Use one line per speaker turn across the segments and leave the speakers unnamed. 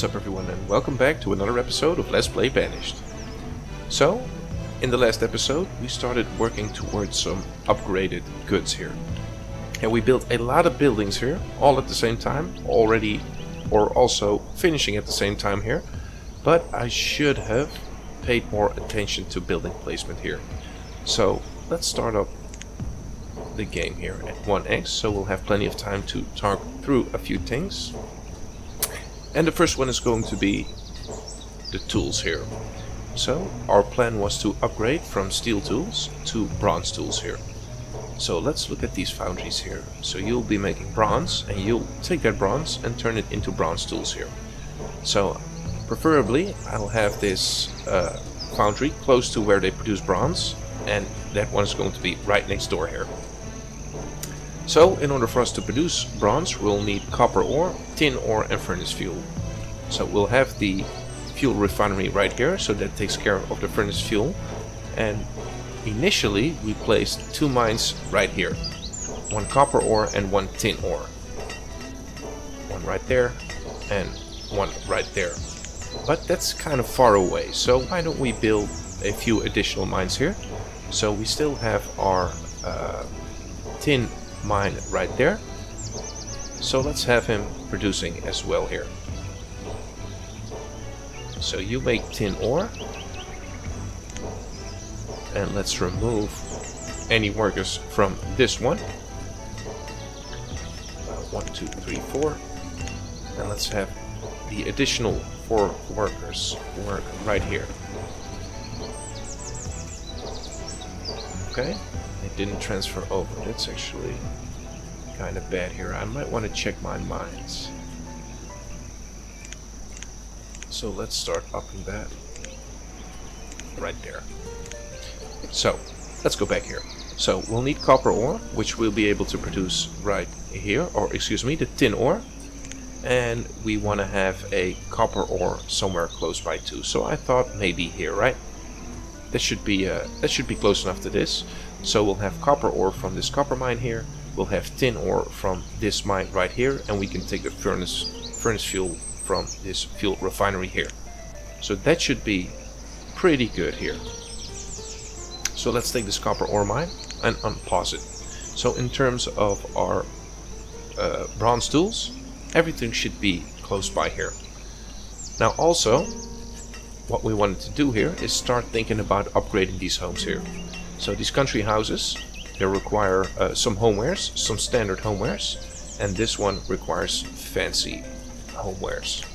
What's up everyone, and welcome back to another episode of Let's Play Banished. So, in the last episode we started working towards some upgraded goods here. And we built a lot of buildings here, all at the same time, already or also finishing at the same time here. But I should have paid more attention to building placement here. So, let's start up the game here at 1x, so we'll have plenty of time to talk through a few things. And the first one is going to be the tools here. So our plan was to upgrade from steel tools to bronze tools here. So let's look at these foundries here. So you'll be making bronze, and you'll take that bronze and turn it into bronze tools here. So preferably I'll have this foundry close to where they produce bronze, and that one is going to be right next door here. So, in order for us to produce bronze, we'll need copper ore, tin ore and furnace fuel. So we'll have the fuel refinery right here, so that takes care of the furnace fuel. And initially we placed two mines right here. One copper ore and one tin ore. One right there and one right there. But that's kind of far away, so why don't we build a few additional mines here. So we still have our tin mine right there, so let's have him producing as well here. So you make tin ore, and let's remove any workers from this one. 1, 2, 3, 4, and let's have the additional 4 workers work right here. Okay, it didn't transfer over. That's actually kind of bad here. I might want to check my mines. So let's start upping that right there. So let's go back here. So we'll need copper ore, which we'll be able to produce right here, or excuse me, the tin ore. And we want to have a copper ore somewhere close by too. So I thought maybe here, right? That should be close enough to this. So we'll have copper ore from this copper mine here. We'll have tin ore from this mine right here, and we can take the furnace fuel from this fuel refinery here. So that should be pretty good here. So let's take this copper ore mine and unpause it. So in terms of our bronze tools, everything should be close by here. Now also, what we wanted to do here is start thinking about upgrading these homes here. So these country houses, they require some homewares, some standard homewares, and this one requires fancy homewares.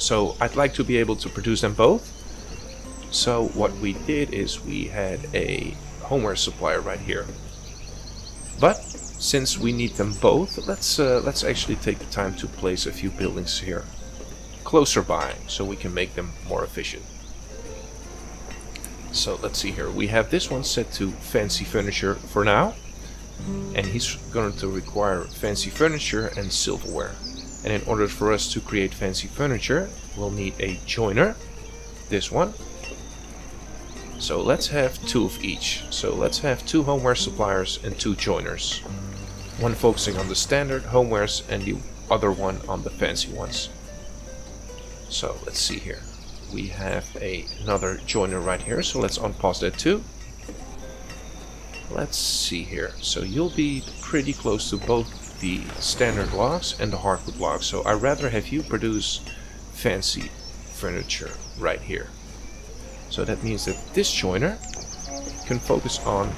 So I'd like to be able to produce them both. So what we did is we had a homeware supplier right here. But since we need them both, let's actually take the time to place a few buildings here closer by, so we can make them more efficient. So let's see here, we have this one set to fancy furniture for now, and he's going to require fancy furniture and silverware. And in order for us to create fancy furniture, we'll need a joiner, this one. So let's have 2 of each. So let's have 2 homeware suppliers and 2 joiners. One focusing on the standard homewares and the other one on the fancy ones. So let's see here. We have another joiner right here, so let's unpause that too. Let's see here. So you'll be pretty close to both the standard logs and the hardwood logs. So I'd rather have you produce fancy furniture right here. So that means that this joiner can focus on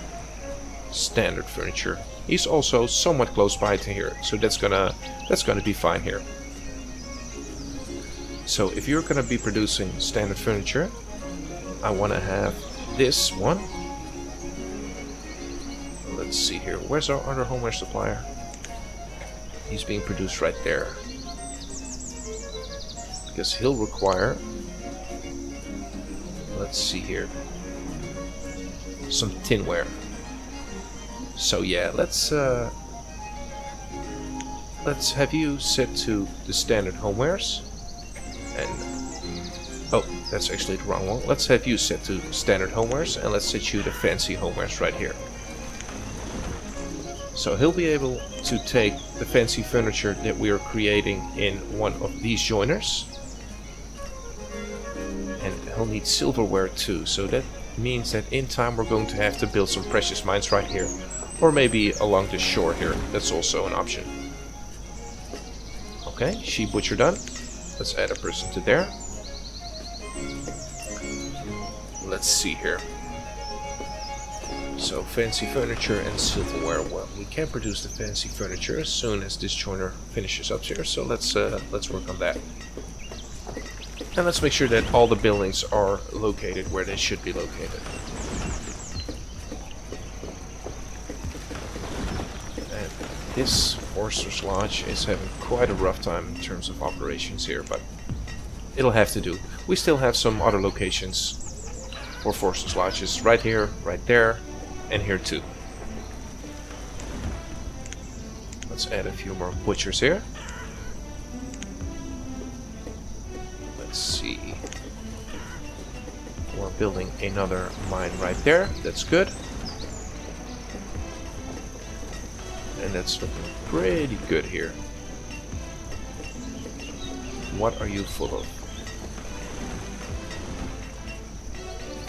standard furniture. He's also somewhat close by to here, so that's gonna be fine here. So if you're gonna be producing standard furniture, I want to have this one. Let's see here. Where's our other homeware supplier? He's being produced right there. Because he'll require, let's see here, some tinware. So yeah, let's have you set to the standard homewares. And oh, that's actually the wrong one. Let's have you set to standard homewares, and let's set you the fancy homewares right here. So he'll be able to take the fancy furniture that we are creating in one of these joiners will need silverware too, so that means that in time we're going to have to build some precious mines right here. Or maybe along the shore here, that's also an option. Okay, sheep butcher done. Let's add a person to there. Let's see here. So fancy furniture and silverware. Well, we can produce the fancy furniture as soon as this joiner finishes up here. So let's work on that. And let's make sure that all the buildings are located where they should be located. And this Forcer's Lodge is having quite a rough time in terms of operations here, but it'll have to do. We still have some other locations for Forcer's Lodges right here, right there, and here too. Let's add a few more butchers here. Let's see. We're building another mine right there. That's good. And that's looking pretty good here. What are you full of?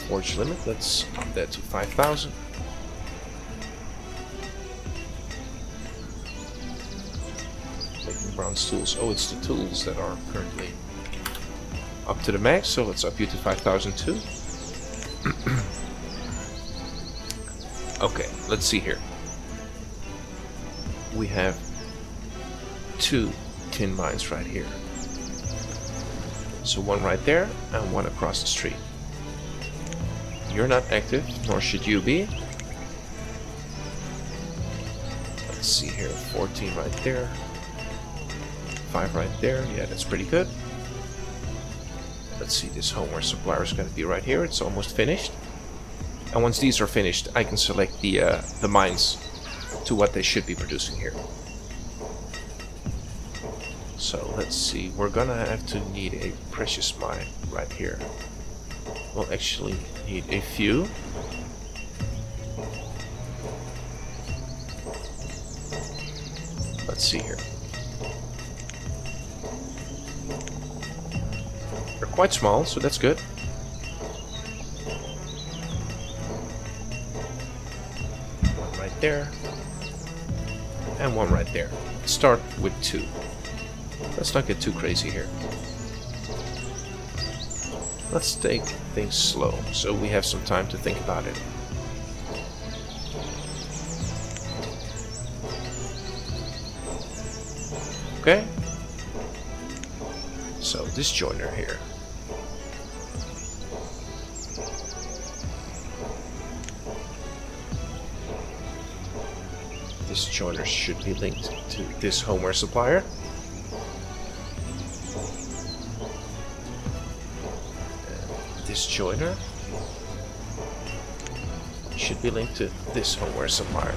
Forge limit. Let's up that to 5,000. Making bronze tools. Oh, it's the tools that are currently up to the max, so let's up you to 5,000 too. Okay, let's see here. We have 2 tin mines right here. So one right there and one across the street. You're not active, nor should you be. Let's see here, 14 right there. 5 right there, yeah, that's pretty good. Let's see, this homeware supplier is going to be right here. It's almost finished. And once these are finished, I can select the mines to what they should be producing here. So let's see, we're gonna have to need a precious mine right here. We'll actually need a few. Let's see here. They're quite small, so that's good. One right there. And one right there. Let's start with 2. Let's not get too crazy here. Let's take things slow, so we have some time to think about it. Okay? So this joiner here. This joiner should be linked to this homeware supplier. This joiner should be linked to this homeware supplier.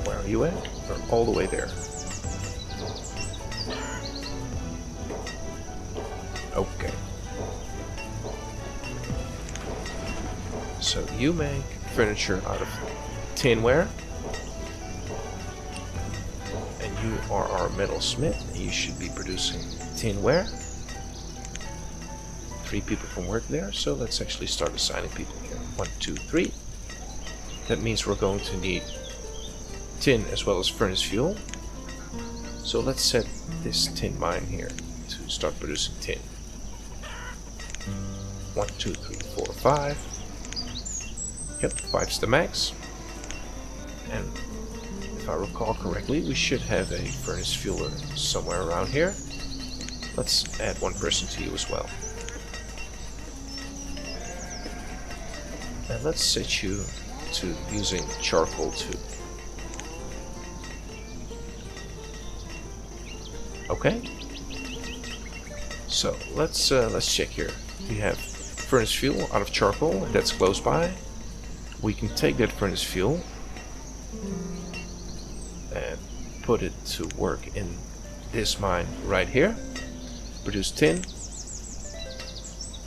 Where are you at? Or all the way there. Okay. So you make furniture out of tinware. And you are our metalsmith. You should be producing tinware. 3 people can work there, so let's actually start assigning people here. 1, 2, 3. That means we're going to need tin as well as furnace fuel. So let's set this tin mine here to start producing tin. 1, 2, 3, 4, 5. Yep, 5's the max. And if I recall correctly, we should have a furnace fueler somewhere around here. Let's add 1 person to you as well. And let's set you to using charcoal too. Okay. So let's check here. We have furnace fuel out of charcoal, and that's close by. We can take that furnace fuel and put it to work in this mine right here. Produce tin,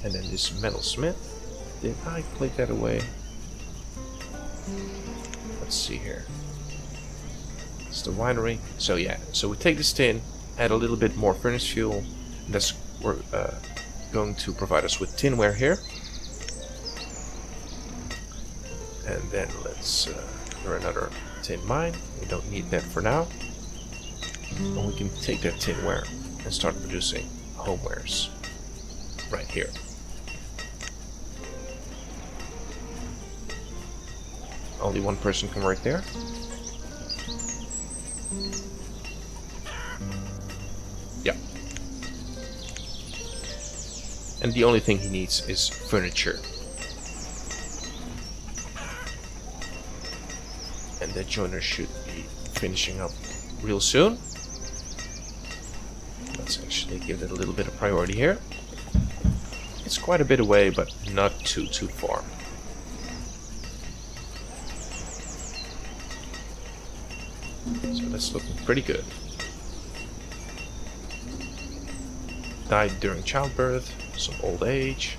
and then this metalsmith. Did I click that away? Let's see here. It's the winery. So yeah, so we take this tin, add a little bit more furnace fuel. That's going to provide us with tinware here. And then let's for another tin mine. We don't need that for now. And we can take that tinware and start producing homewares right here. Only one person can work there. Yeah. And the only thing he needs is furniture. And that joiner should be finishing up real soon. Let's actually give it a little bit of priority here. It's quite a bit away, but not too far. So that's looking pretty good. Died during childbirth, some old age.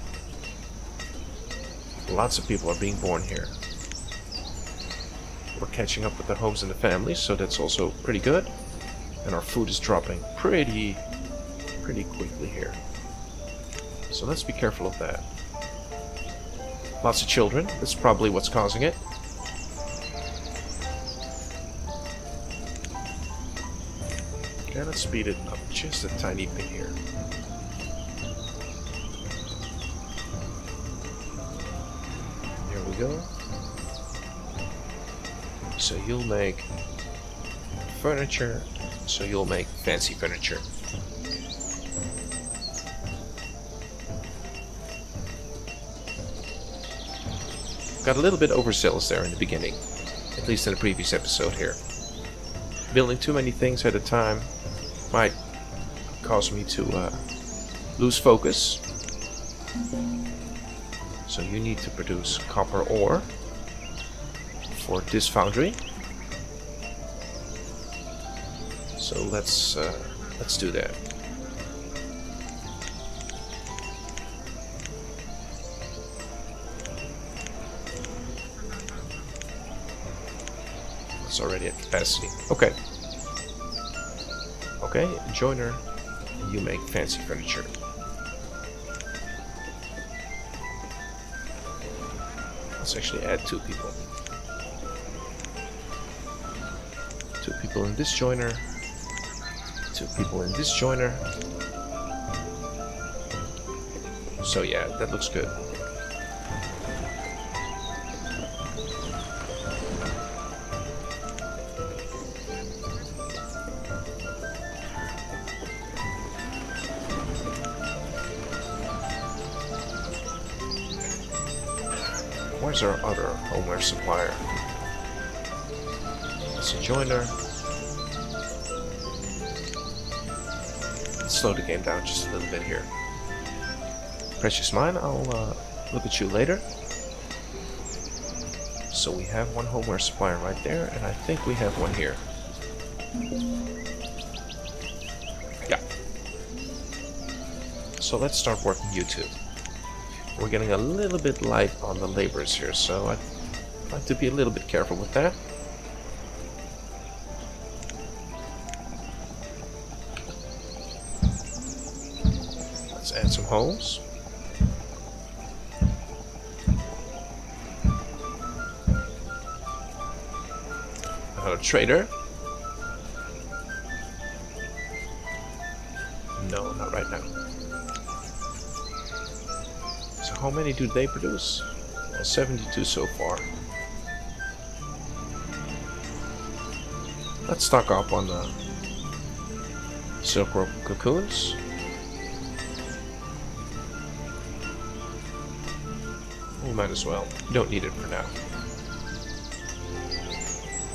Lots of people are being born here. We're catching up with the homes and the families, so that's also pretty good. And our food is dropping pretty quickly here. So let's be careful of that. Lots of children, that's probably what's causing it. Okay, let's speed it up just a tiny bit here. There we go. So you'll make furniture, so you'll make fancy furniture. Got a little bit overzealous there in the beginning, at least in the previous episode here. Building too many things at a time might cause me to lose focus. So you need to produce copper ore for this foundry. So let's do that. It's already at capacity. Okay. Okay, joiner, you make fancy furniture. Let's actually add 2 people. 2 people in this joiner. 2 people in this joiner. So yeah, that looks good. Where's our other homeware supplier? It's a joiner. Let's slow the game down just a little bit here. Precious mine, I'll look at you later. So we have one homeware supplier right there, and I think we have one here. Yeah. So let's start working you two. We're getting a little bit light on the laborers here, so I'd like to be a little bit careful with that. Let's add some holes. Another trader. No, not right now. So how many do they produce? Well, 72 so far. Let's stock up on the silk rope cocoons. We might as well. Don't need it for now.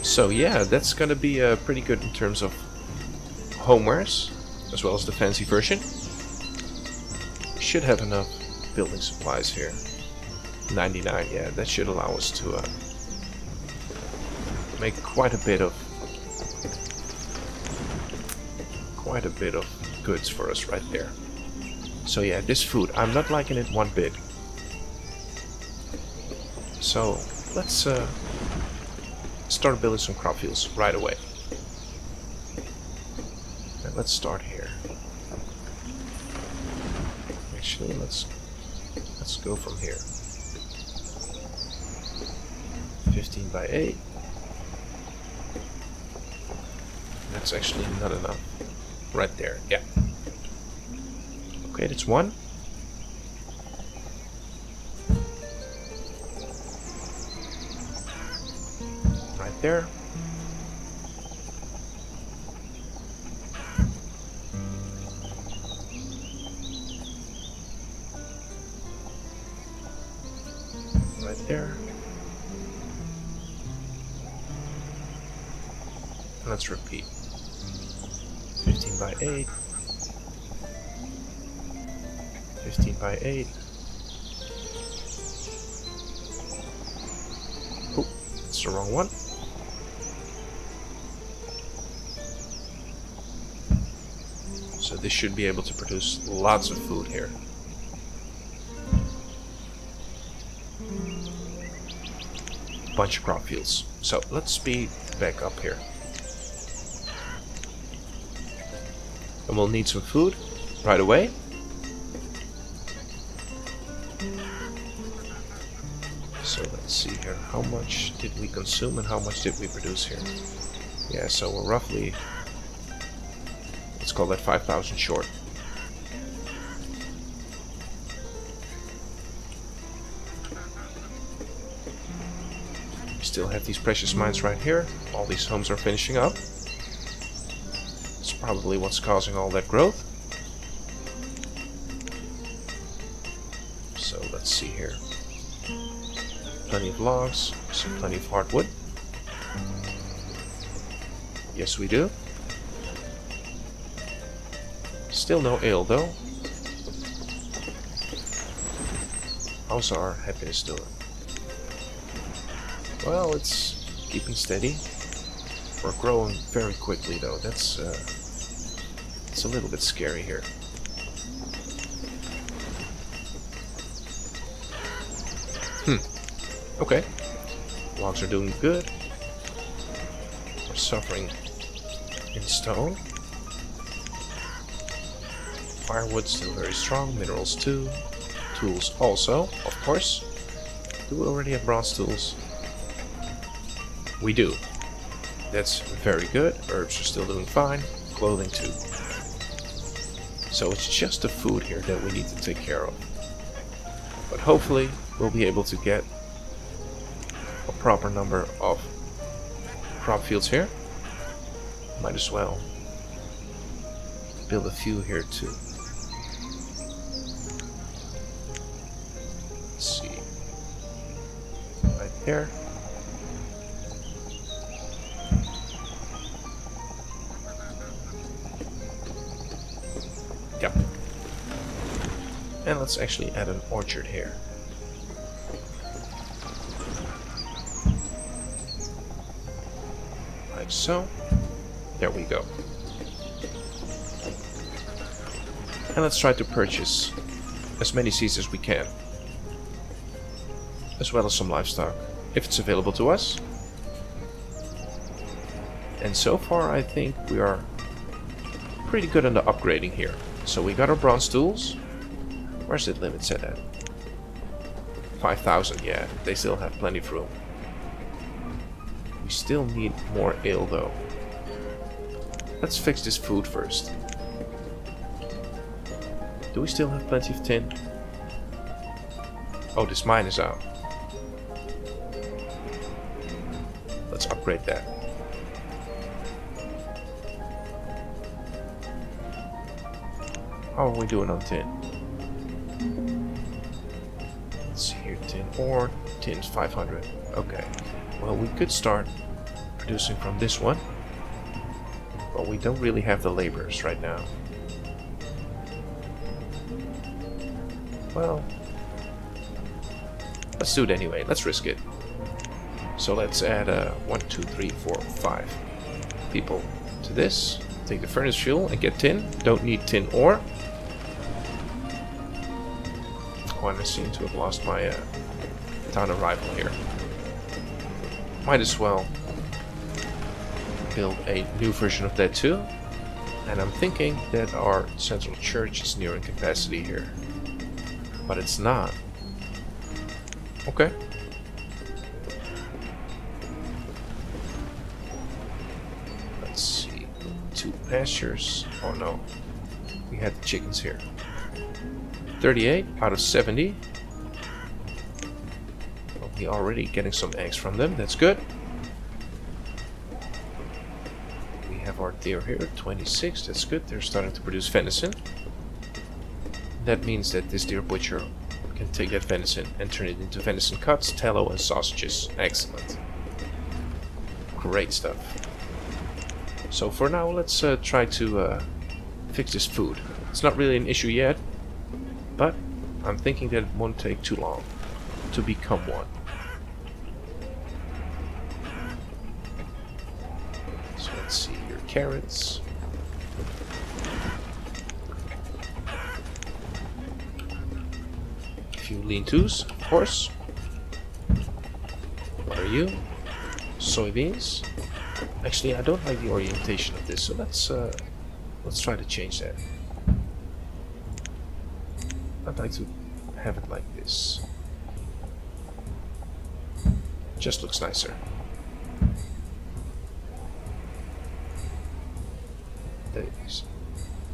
So yeah, that's gonna be pretty good in terms of homewares, as well as the fancy version. Should have enough building supplies here. 99, yeah, that should allow us to make quite a bit of goods for us right there. So yeah, this food, I'm not liking it one bit. So let's start building some crop fields right away. And let's start here. actually, let's go from here. 15 by 8. That's actually not enough. Right there, yeah. Okay, that's one. Right there. Right there. Let's repeat. 15 by 8. 15 by 8. Oh, that's the wrong one. So this should be able to produce lots of food here. Bunch of crop fields. So let's speed back up here. And we'll need some food right away. So let's see here. How much did we consume and how much did we produce here? Yeah, so we're roughly, let's call that 5,000 short. We still have these precious mines right here. All these homes are finishing up. It's probably what's causing all that growth. So let's see here. Plenty of logs, plenty of hardwood. Yes, we do. Still no ale though. How's our happiness doing? Well, it's keeping steady. We're growing very quickly though. That's it's a little bit scary here. Okay. Logs are doing good. We're suffering in stone. Firewood still very strong. Minerals too. Tools also, of course. Do we already have bronze tools? We do. That's very good. Herbs are still doing fine. Clothing too. So it's just the food here that we need to take care of. But hopefully we'll be able to get a proper number of crop fields here. Might as well build a few here too. Let's see. Right there. Yep. And let's actually add an orchard here. Like so. There we go. And let's try to purchase as many seeds as we can. As well as some livestock, if it's available to us. And so far I think we are pretty good on the upgrading here. So we got our bronze tools. Where's the limit set at? 5,000, yeah, they still have plenty of room. We still need more ale though. Let's fix this food first. Do we still have plenty of tin? Oh, this mine is out. Let's upgrade that. How are we doing on tin? Let's see here, tin ore. Tin's 500. Okay. Well, we could start producing from this one. But we don't really have the laborers right now. Well, let's do it anyway. Let's risk it. So let's add 1, 2, 3, 4, 5 people to this. Take the furnace fuel and get tin. Don't need tin ore. Oh, and I seem to have lost my town arrival here. Might as well build a new version of that too. And I'm thinking that our central church is nearing capacity here. but it's not. Okay. Let's see. 2 pastures. Oh no. We had the chickens here. 38 out of 70. Well, we're already getting some eggs from them. That's good. We have our deer here. 26. That's good. They're starting to produce venison. That means that this deer butcher can take that venison and turn it into venison cuts, tallow, and sausages. Excellent. Great stuff. So for now, let's try to fix this food. It's not really an issue yet, but I'm thinking that it won't take too long to become one. So let's see here. Carrots. A few lean-tos, of course. What are you? Soybeans. Actually, I don't like the orientation of this, so let's try to change that. I'd like to have it like this. Just looks nicer.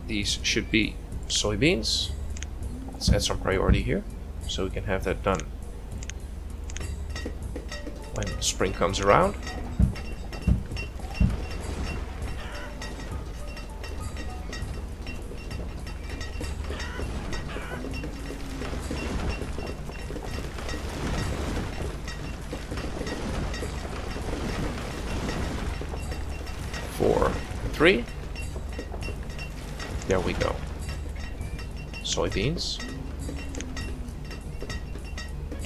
These should be soybeans. Let's add some priority here, so we can have that done when spring comes around. Three. There we go. Soybeans.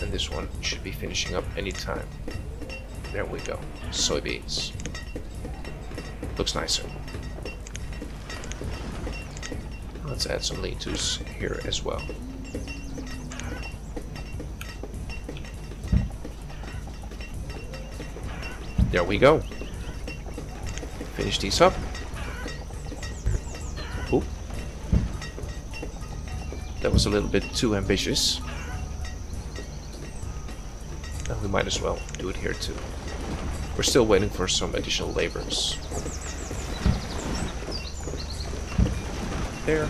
And this one should be finishing up anytime. There we go. Soybeans. Looks nicer. Let's add some lean-tos here as well. There we go. Finish these up. Oop. That was a little bit too ambitious. And we might as well do it here too. We're still waiting for some additional laborers. There.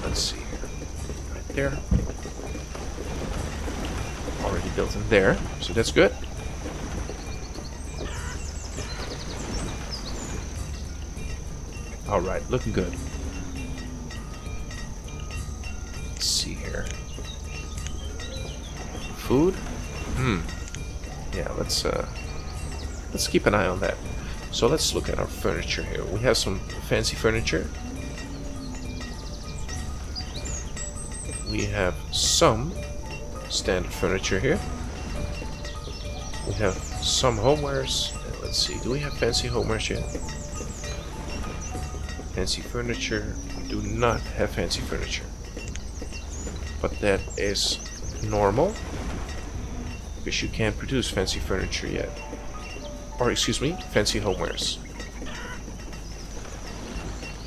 Let's see here. Right there. Already built in there, so that's good. Alright, looking good. Let's see here. Food? Yeah, let's keep an eye on that. So let's look at our furniture here. We have some fancy furniture. We have some standard furniture here. We have some homewares. Let's see, do we have fancy homewares yet? Fancy furniture. We do not have fancy furniture. But that is normal, because you can't produce fancy furniture yet. Or excuse me, fancy homewares.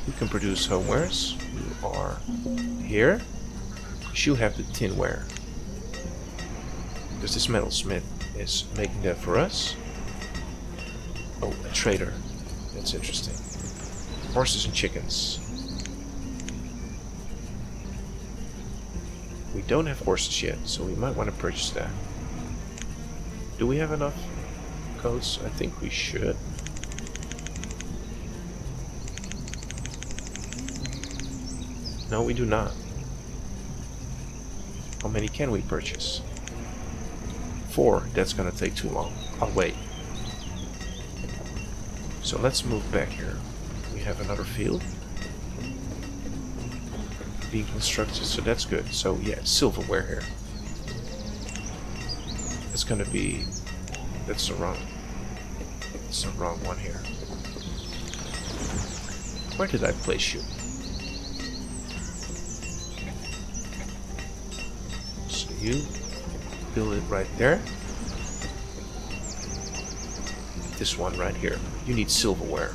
You can produce homewares. You are here. You have the tinware. Because this metalsmith is making that for us. Oh, a trader. That's interesting. Horses and chickens. We don't have horses yet, so we might want to purchase that. Do we have enough coats? I think we should. No, we do not. How many can we purchase? 4. That's gonna take too long. I'll wait. So let's move back here. We have another field being constructed, so that's good. So yeah, silverware here. It's gonna be... That's the wrong one here. Where did I place you? So you build it right there. This one right here. You need silverware.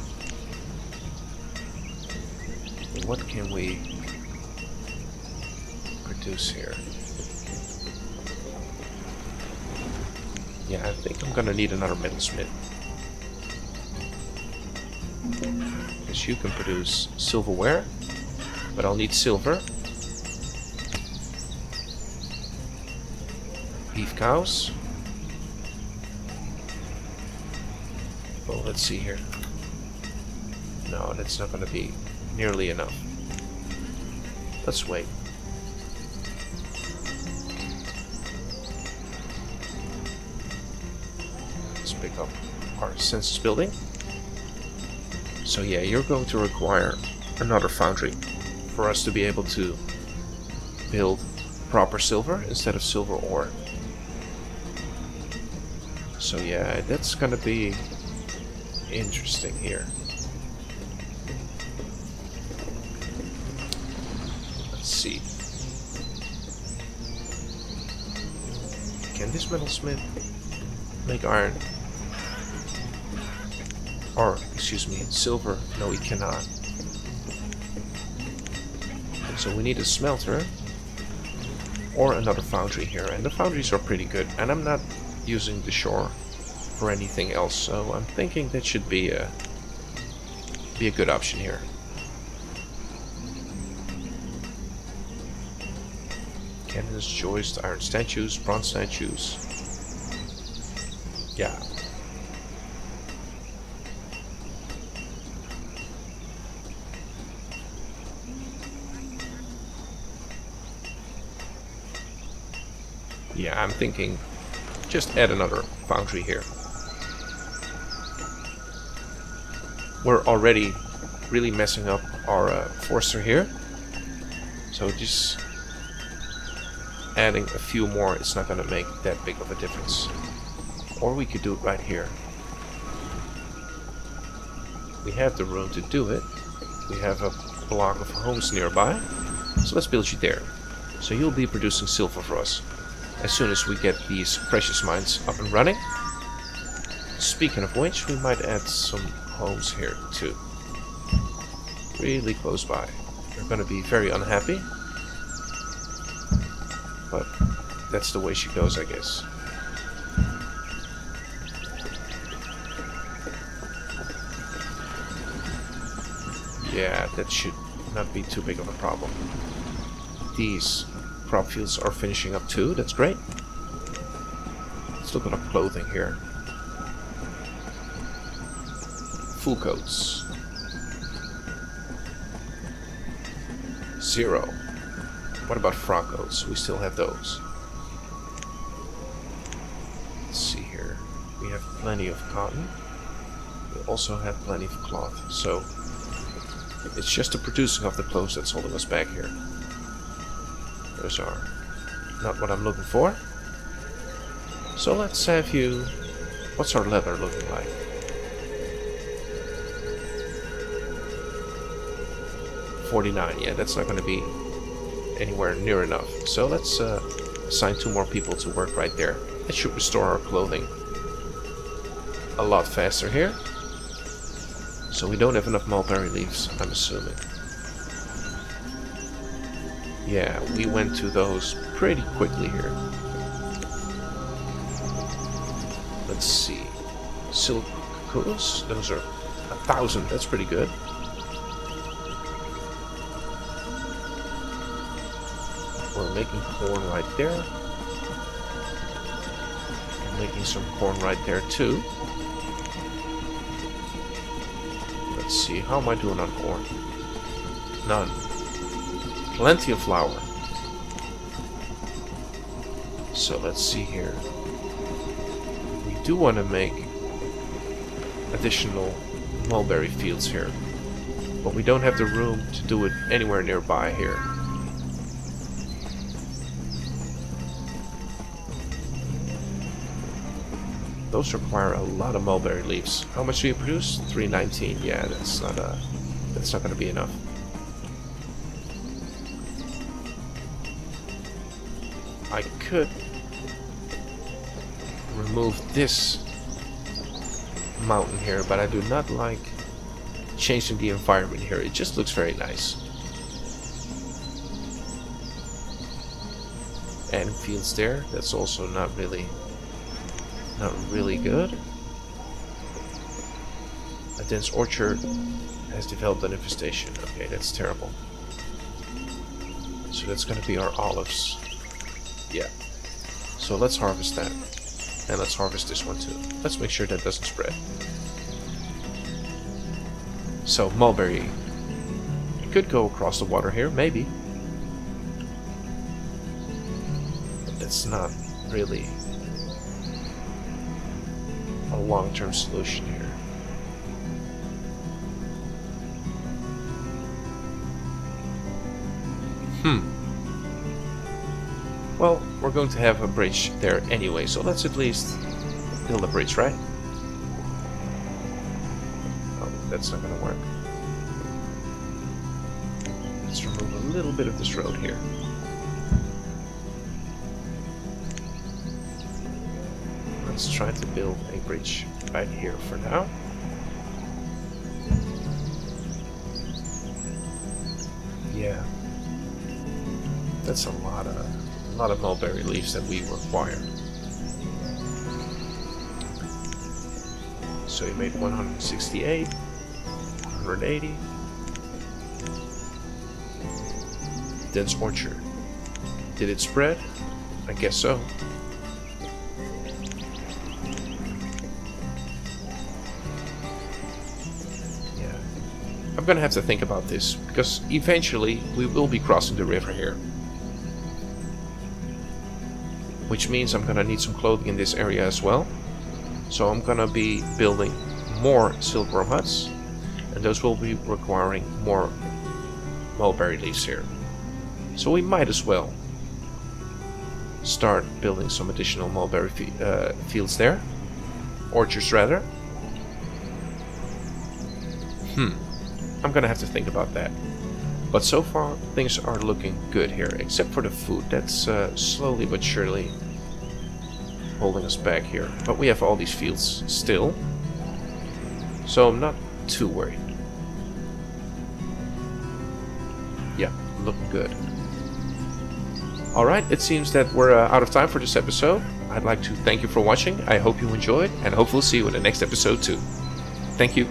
what can we produce here? Yeah, I think I'm gonna need another metalsmith. Because you can produce silverware, but I'll need silver. Beef cows. Well, let's see here. No, that's not gonna be nearly enough. Let's wait. Let's pick up our census building. So yeah, you're going to require another foundry for us to be able to build proper silver instead of silver ore. So yeah, that's gonna be interesting here. Let's see. Can this metalsmith make iron? Or, excuse me, silver? No, he cannot. So we need a smelter or another foundry here, and the foundries are pretty good, and I'm not using the shore for anything else, so I'm thinking that should be a good option here. Cannons, joists, iron statues, bronze statues. Yeah. Yeah, I'm thinking just add another foundry here. We're already really messing up our forester here, so just adding a few more is not going to make that big of a difference. Or we could do it right here. We have the room to do it. We have a block of homes nearby, so let's build you there. So you'll be producing silver for us as soon as we get these precious mines up and running. Speaking of which, we might add some homes here too. Really close by. They're going to be very unhappy, but that's the way she goes, I guess. Yeah, that should not be too big of a problem. These crop fields are finishing up too, that's great. Let's look at our clothing here. Full coats. 0. What about frock coats? We still have those. Let's see here. We have plenty of cotton. We also have plenty of cloth. So it's just the producing of the clothes that's holding us back here. Those are not what I'm looking for. So let's have you... What's our leather looking like? 49. Yeah, that's not going to be anywhere near enough. So let's assign 2 more people to work right there. That should restore our clothing a lot faster here. So we don't have enough mulberry leaves, I'm assuming. Yeah, we went to those pretty quickly here. Let's see. Silk cocoons, those are 1,000, that's pretty good. We're making corn right there. We're making some corn right there too. Let's see, how am I doing on corn? None. Plenty of flour. So let's see here. We do want to make additional mulberry fields here, but we don't have the room to do it anywhere nearby here. Those require a lot of mulberry leaves. How much do you produce? 319. Yeah, that's not going to be enough. I could remove this mountain here, but I do not like changing the environment here. It just looks very nice. adding fields there. That's also not really good. A dense orchard has developed an infestation. Okay, that's terrible. So that's going to be our olives. Yeah. So let's harvest that. And let's harvest this one too. Let's make sure that doesn't spread. So, mulberry. It could go across the water here, maybe. But that's not really a long-term solution here. Well, we're going to have a bridge there anyway, so let's at least build a bridge, right? Oh, that's not gonna work. Let's remove a little bit of this road here. Let's try to build a bridge right here for now. Yeah. That's a lot of mulberry leaves that we require. So you made 168, 180. Dense orchard. Did it spread? I guess so. Yeah. I'm gonna have to think about this, because eventually we will be crossing the river here. Which means I'm gonna need some clothing in this area as well. So I'm gonna be building more silkworm huts, and those will be requiring more mulberry leaves here. So we might as well start building some additional mulberry fields there. Orchards rather. I'm gonna have to think about that. But so far, things are looking good here, except for the food. That's slowly but surely holding us back here. But we have all these fields still, so I'm not too worried. Yeah, looking good. Alright, it seems that we're out of time for this episode. I'd like to thank you for watching. I hope you enjoyed, and hopefully see you in the next episode too. Thank you.